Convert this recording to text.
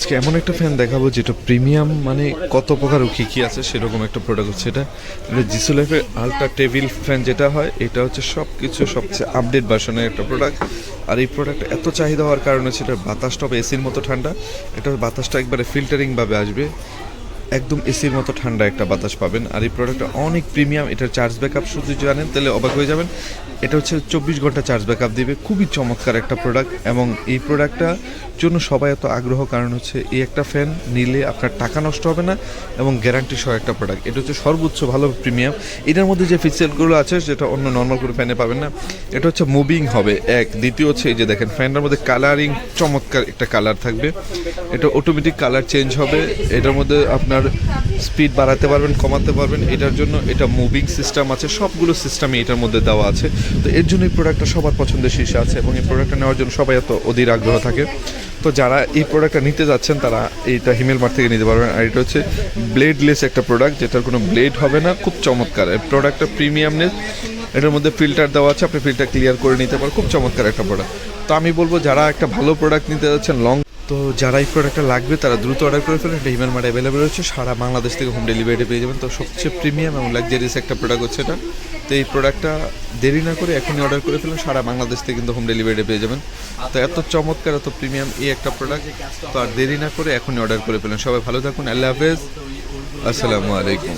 আজকে এমন একটা ফ্যান দেখাবো যেটা প্রিমিয়াম, মানে কত প্রকার কী কী আছে সেরকম একটা প্রোডাক্ট হচ্ছে এটা। জিসু লাইফের আলট্রা টেবিল ফ্যান যেটা হয়, এটা হচ্ছে সব কিছু সবচেয়ে আপডেট ভার্সনের একটা প্রোডাক্ট। আর এই প্রোডাক্ট এত চাহিদা হওয়ার কারণে হচ্ছে এটার বাতাসটা হবে এসির মতো ঠান্ডা। এটার বাতাসটা একবারে ফিল্টারিংভাবে আসবে, একদম এসির মতো ঠান্ডা একটা বাতাস পাবেন। আর এই প্রোডাক্টটা অনেক প্রিমিয়াম। এটার চার্জ ব্যাকআপ শুধু জানেন তাহলে অবাক হয়ে যাবেন। এটা হচ্ছে 24 ঘন্টা চার্জ ব্যাকআপ দিবে, খুবই চমৎকার একটা প্রোডাক্ট। এবং এই প্রোডাক্টটা জন্য সবাই এত আগ্রহ, কারণ হচ্ছে এই একটা ফ্যান নিলে আপনার টাকা নষ্ট হবে না এবং গ্যারান্টি সহ একটা প্রোডাক্ট। এটা হচ্ছে সর্বোচ্চ ভালো প্রিমিয়াম। এটার মধ্যে যে ফিচারগুলো আছে যেটা অন্য নর্মাল কোনো ফ্যানে পাবেন না, এটা হচ্ছে মুভিং হবে এক। দ্বিতীয় হচ্ছে এই যে দেখেন ফ্যানটার মধ্যে কালারিং, চমৎকার একটা কালার থাকবে। এটা অটোমেটিক কালার চেঞ্জ হবে। এটার মধ্যে আপনার স্পিড বাড়াতে পারবেন, কমাতে পারবেন। এটার জন্য এটা মুভিং সিস্টেম আছে, সবগুলো সিস্টেমই এটার মধ্যে দেওয়া আছে। তো এর জন্য এই প্রোডাক্টটা সবার পছন্দের শীর্ষে আছে এবং এই প্রোডাক্টটা নেওয়ার জন্য সবাই এত অধীর আগ্রহ থাকে। তো যারা এই প্রোডাক্টটা নিতে যাচ্ছেন তারা এইটা হিমেল মার্ট থেকে নিতে পারবেন। আর এটা হচ্ছে ব্লেডলেস একটা প্রোডাক্ট, যেটার কোনো ব্লেড হবে না, খুব চমৎকার এই প্রোডাক্টটা, প্রিমিয়ামনেস। এটার মধ্যে ফিল্টার দেওয়া আছে, আপনি ফিল্টার ক্লিয়ার করে নিতে পারেন, খুব চমৎকার একটা প্রোডাক্ট। তো আমি বলবো যারা একটা ভালো প্রোডাক্ট নিতে যাচ্ছেন লং, তো যারা এই প্রোডাক্টটা লাগবে তারা দ্রুত অর্ডার করে ফেলেন। এটা হিমেল মার্ট অ্যাভেলেবেল হচ্ছে, সারা বাংলাদেশ থেকে হোম ডেলিভারি পেয়ে যাবেন। তো সবচেয়ে প্রিমিয়াম এবং লাক্সারিয়াস একটা প্রোডাক্ট হচ্ছে এটা। তো এই প্রোডাক্টটা দেরি না করে এখনই অর্ডার করে ফেলেন, সারা বাংলাদেশ থেকে কিন্তু হোম ডেলিভারি পেয়ে যাবেন। তো এত চমৎকার, এত প্রিমিয়াম এই একটা প্রোডাক্ট, তো আর দেরি না করে এখনই অর্ডার করে ফেলেন। সবাই ভালো থাকুন, আল্লাহ হাফেজ, আসসালামু আলাইকুম।